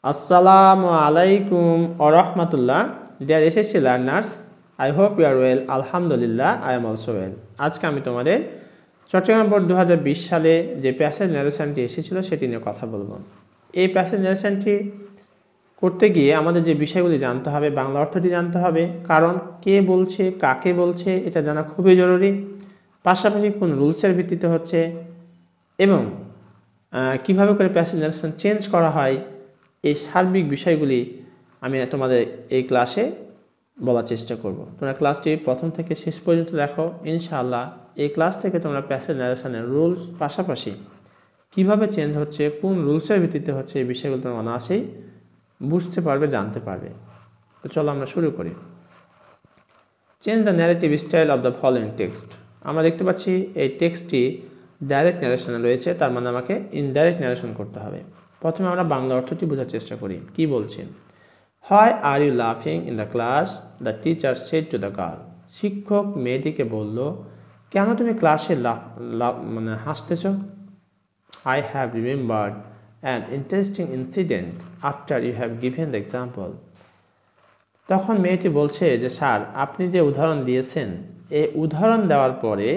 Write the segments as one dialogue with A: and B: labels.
A: Assalamu alaikum wa rahmatullah. Dear SSC learners, I hope you are well. Alhamdulillah, I am also well. আজকে আমি তোমাদের Chittagong board 2020 সালে যে passage ন্যারেশনটি এসেছিল সেটি নিয়ে কথা বলবো। এই প্যাসেজ ন্যারেশনটি করতে গিয়ে আমাদের যে বিষয়গুলি জানতে হবে, বাংলা অর্থটি জানতে হবে, কারণ কে বলছে, কাকে বলছে এটা জানা খুবই জরুরি। পাশাপাশি কোন রুলসের ভিত্তিতে হচ্ছে এবং কিভাবে করে প্যাসেজ ন্যারেশন চেঞ্জ করা হয়, এই সার্বিক বিষয়গুলি আমি তোমাদের এই ক্লাসে বলার চেষ্টা করব। তোমরা ক্লাসটি প্রথম থেকে শেষ পর্যন্ত দেখো, ইনশাআল্লাহ এই ক্লাস থেকে তোমরা প্যাসেজ ন্যারেশনের রুলস পাশাপাশি কিভাবে চেঞ্জ হচ্ছে, কোন রুলসের ভিত্তিতে হচ্ছে, এই বিষয়গুলো তোমরা অনায়াসেই বুঝতে পারবে, জানতে পারবে। তো চলো আমরা শুরু করি। Change the narrative style of the following text. আমরা দেখতে পাচ্ছি এই টেক্সটটি ডাইরেক্ট ন্যারেশনে রয়েছে, তার মানে আমাকে ইনডাইরেক্ট ন্যারেশন করতে হবে। প্রথমে আমরা বাংলা অর্থটি বোঝার চেষ্টা করি। কি বলছি? হোয়াই আর ইউ লাফিং in the class, the teacher said to the girl. শিক্ষক মেয়েটিকে বলল, কেন তুমি ক্লাসে হাসতেছ? I have remembered an interesting incident after you have given the example. তখন মেয়েটি বলছে যে স্যার, আপনি যে উদাহরণ দিয়েছেন, এই উদাহরণ দেওয়ার পরে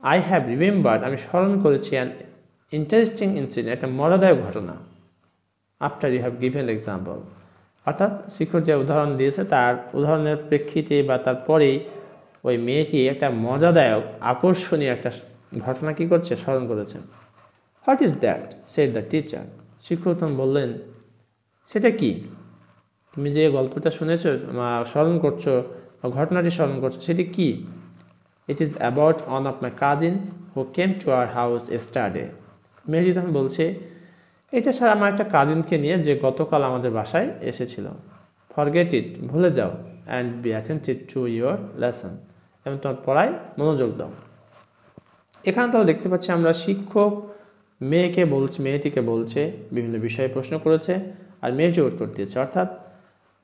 A: আই হ্যাভ রিমেম্বার্ড, আমি স্মরণ করেছি, অ্যান ইন্টারেস্টিং ইনসিডেন্ট, একটা মজাদায়ক ঘটনা, after you have given example. অর্থাৎ শিক্ষক যে উদাহরণ দিয়েছে তার উদাহরণের প্রেক্ষিতে বা তারপরেই ওই মেয়েটি একটা মজাদায়ক আকর্ষণীয় একটা ঘটনা কি করছে, স্মরণ করেছেন। What is that said the teacher. শিক্ষক তখন বললেন, সেটা কি? তুমি যে গল্পটা শুনেছ, স্মরণ করছো, ঘটনাটি স্মরণ করছো, সেটি কি? ইট is about one of my cousins who came to our house yesterday. মেয়েটি তখন বলছে, এটা স্যার আমার একটা কাজিনকে নিয়ে যে গতকাল আমাদের বাসায় এসেছিল। ফরগেট ইট, ভুলে যাও, and be attentive to your lesson, এবং তোমার পড়ায় মনোযোগ দাও। এখানে তাহলে দেখতে পাচ্ছি আমরা শিক্ষক মেয়েটিকে বলছে, বিভিন্ন বিষয়ে প্রশ্ন করেছে, আর মেয়েটি উত্তর দিয়েছে। অর্থাৎ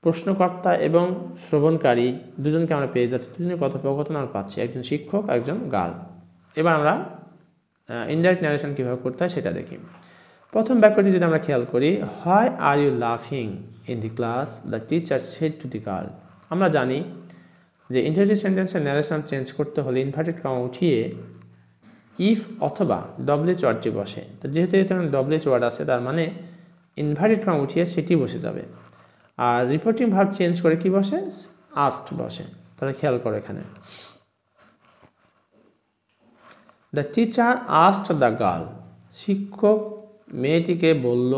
A: প্রশ্নকর্তা এবং শ্রবণকারী দুজনকে আমরা পেয়ে যাচ্ছি, দুজনের কথোপকথন আমরা পাচ্ছি, একজন শিক্ষক, একজন গার্ল। এবার আমরা ইনডাইরেক্ট ন্যারেশন কীভাবে করতে হয় সেটা দেখি। প্রথম বাক্যটি যদি আমরা খেয়াল করি, হোয়াই আর ইউ লাফিং in the class, the teacher said to the girl. আমরা জানি যে ইন্টারেক্টিভ সেন্টেন্সের ন্যারেশন চেঞ্জ করতে হলে ইনভার্টেড কমা উঠিয়ে ইফ অথবা ডব্লিউএইচ ওয়ার্ডটি বসে। তো যেহেতু এখানে ডব্লিউএইচ ওয়ার্ড আছে, তার মানে ইনভার্টেড কমা উঠিয়ে সেটি বসে যাবে। আর রিপোর্টিং ভার্ব চেঞ্জ করে কি বসে? আস্কড বসে। তাহলে খেয়াল করো এখানে, the teacher asked the girl, শিক্ষক মেয়েটিকে বলল,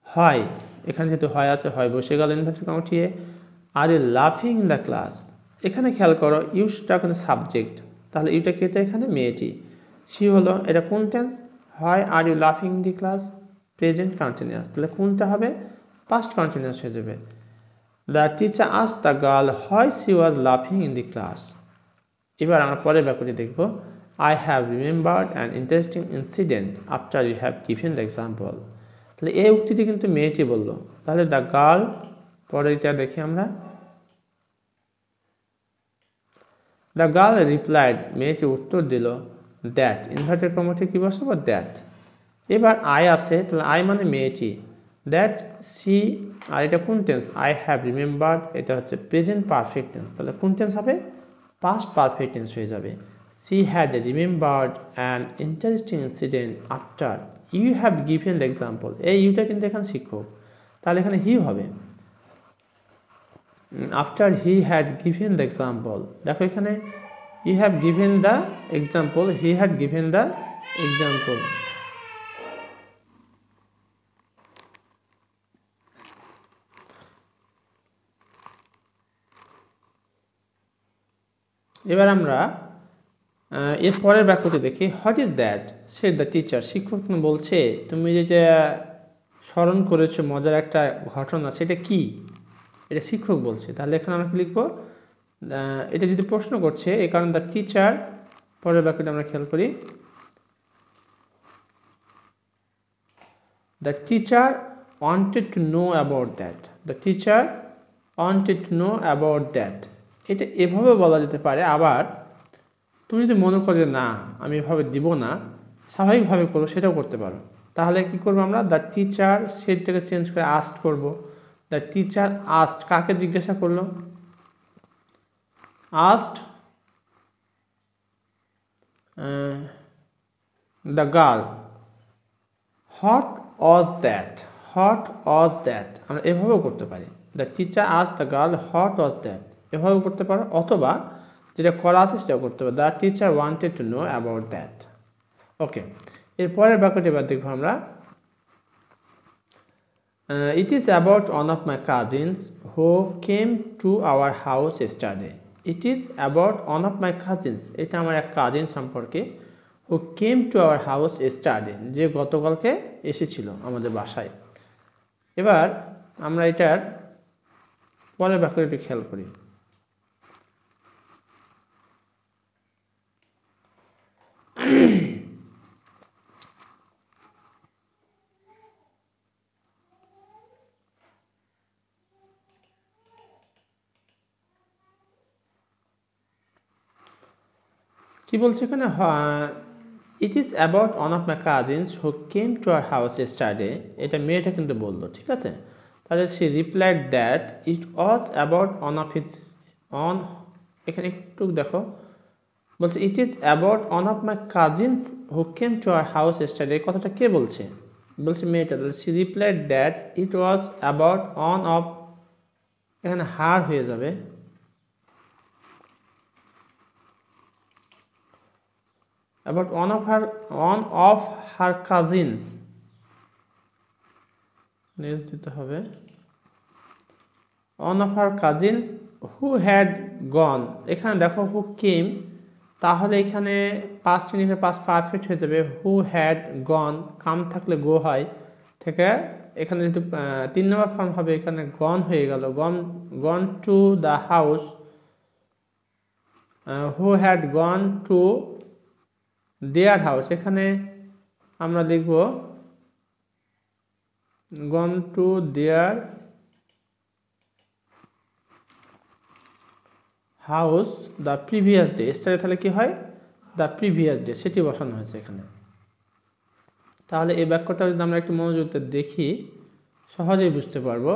A: হয়, এখানে যেহেতু হয় আছে, হয় বসে গেল ইনভার্টেড কমা উঠিয়ে। আর ইউ লাফিং ইন দ্য ক্লাস, এখানে খেয়াল করো ইউটা কিন্তু সাবজেক্ট, তাহলে ইউটা কেটে এখানে মেয়েটি, সি হলো, এটা কোন টেন্স? হয় আর ইউ লাফিং in the class, present continuous, তাহলে কোনটা হবে? পাস্ট কন্টিনিউয়াস হয়ে যাবে। The teacher asked the girl why she was লাফিং ইন দি ক্লাস। এবার আমরা পরের ব্যাপারটি দেখব, I have remembered an interesting incident after you have given the example. তাহলে এই উক্তিটি কিন্তু মেয়েটি বলল, তাহলে দ্য গার্ল, পরেরটা দেখি আমরা, দ্য গার্ল রিপ্লাইড, মেয়েটি উত্তর দিল, দ্যাট, ইনভার্টেড কমাতে কি বসাবো? দ্যাট। এবার আই আছে, তাহলে আই মানে মেয়েটি, দ্যাট সি, আর এটা কোন টেন্স? আই হ্যাভ রিমেম্বার্ড, এটা হচ্ছে প্রেজেন্ট পারফেক্ট টেন্স, তাহলে কোন টেন্স হবে? পাস্ট পারফেক্ট টেন্স হয়ে যাবে। She had remembered an interesting incident after you have given the example. এই ইউটা কিন্তু এখানে শিক্ষক, তাহলে এখানে হি হবে। After he had given the example, দেখো এখানে you have given the example, he had given the example. এবার আমরা এর পরের বাক্যটি দেখি, what is that said the teacher. শিক্ষক বলছে, তুমি যেটা স্মরণ করেছো মজার একটা ঘটনা, সেটা কি? এটা শিক্ষক বলছে, তাহলে এখানে আমরা কি লিখবো? এটা যদি প্রশ্ন করছে, এই কারণে দ্য টিচার, পরের বাক্যটি আমরা খেয়াল করি, the teacher wanted to know about that, the teacher wanted to know about that. এটা এভাবে বলা যেতে পারে। আবার তুমি যদি মনে করো যে না, আমি এভাবে দিব না, স্বাভাবিকভাবে করো, সেটাও করতে পারো। তাহলে কি করব আমরা, দ্য টিচার সেডটাকে চেঞ্জ করে আস্কড করব। দ্য টিচার আস্কড, কাকে জিজ্ঞাসা করলো, asked the girl what was that, what was that, আমরা এভাবেও করতে পারি। The teacher asked the girl what was that, এভাবেও করতে পারো, অথবা যেটা করা আছে সেটাও করতে পারো, the teacher wanted to know about that. Okay, এরপরের বাক্যটি এবার দেখবো আমরা। It is about one of my cousins who came to our house study. It is about one of my cousins, এটা আমার এক কাজিন সম্পর্কে, who came to our house study, যে গতকালকে এসেছিল আমাদের বাসায়। এবার আমরা এটার পরের বাক্যটি খেয়াল করি। কি বলছে এখানে, it is about one of my cousins who came to our house study, এটা মেয়েটা কিন্তু বললো, ঠিক আছে। তাহলে সে replied that it was about one of his own, এখানে একটু দেখো, বলছে it is about one of my cousins who came to our house study, এই কথাটা কে বলছে, বলছে মেয়েটা। তাহলে সে replied that it was about one of, এখানে হার হয়ে যাবে, about one of her cousins, next দিতে হবে one of her cousins who had gone, এখানে দেখো who came, তাহলে এখানে past tense past perfect হয়ে যাবে, who had gone, come থাকলে go হয় থেকে, এখানে যেহেতু 3 নম্বর ফর্ম হবে, এখানে gone হয়ে গেল, gone to the house, who had gone to their house, এখানে আমরা লিখব gone to their house the previous day, স্টারে তাহলে কি হয়, দ্য প্রিভিয়াস ডে, সেটি বসানো হয়েছে এখানে। তাহলে এই বাক্যটা যদি আমরা একটু মনোযোগ দিয়ে দেখি সহজেই বুঝতে পারবো।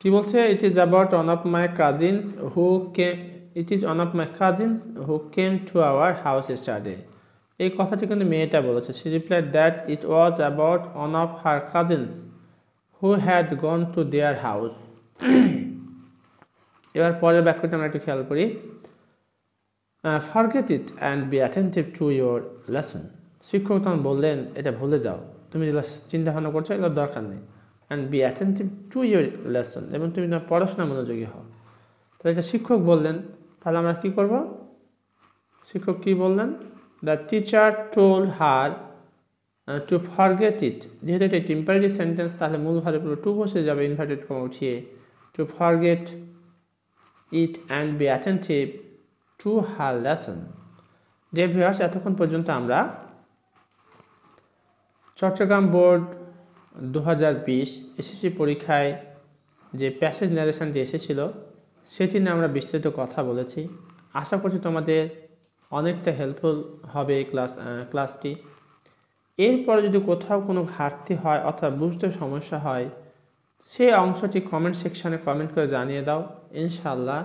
A: কি বলছে, it is about one of my cousins who came, it is one of my cousins who came to our house study, এই কথাটি কিন্তু মেয়েটা বলেছে। She replied that it was about one of her cousins who had gone to their house. এবার পরের বাক্যটা আমরা একটু খেয়াল করি। Forget it and be attentive to your lesson, শিক্ষক তখন বললেন এটা ভুলে যাও, তুমি যেগুলো চিন্তা ভাবনা করছো এগুলোর দরকার নেই। And be attentive to your lesson, এবং তুমি না পড়াশোনা মনোযোগী হও। তাহলে এটা শিক্ষক বললেন, তাহলে আমরা কি করব, শিক্ষক কি বললেন, the teacher told her to forget it, যেহেতু এটা টেম্পারারি সেন্টেন্স তাহলে মূল ভাবে পুরো টু বসে যাবে ইনভার্টেড কমা উঠিয়ে, two forget it and be attentive to her lesson. যে ভিউয়ার্স, এতক্ষণ পর্যন্ত আমরা চট্টগ্রাম বোর্ড 2020 এসএসসি পরীক্ষায় যে প্যাসেজ ন্যারেশনটি এসেছিল সেটি নিয়ে আমরা বিস্তারিত কথা বলেছি। আশা করছি তোমাদের অনেকটা হেল্পফুল হবে এই ক্লাসটি। এরপরে যদি কোথাও কোনো ঘাটতি হয় অথবা বুঝতে সমস্যা হয়, সেই অংশটি কমেন্ট সেকশনে কমেন্ট করে জানিয়ে দাও। ইনশাআল্লাহ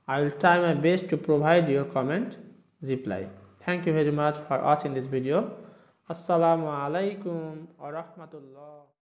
A: I will try my best to provide your comment reply. Thank you very much for watching this video. Assalamu alaikum wa rahmatullah.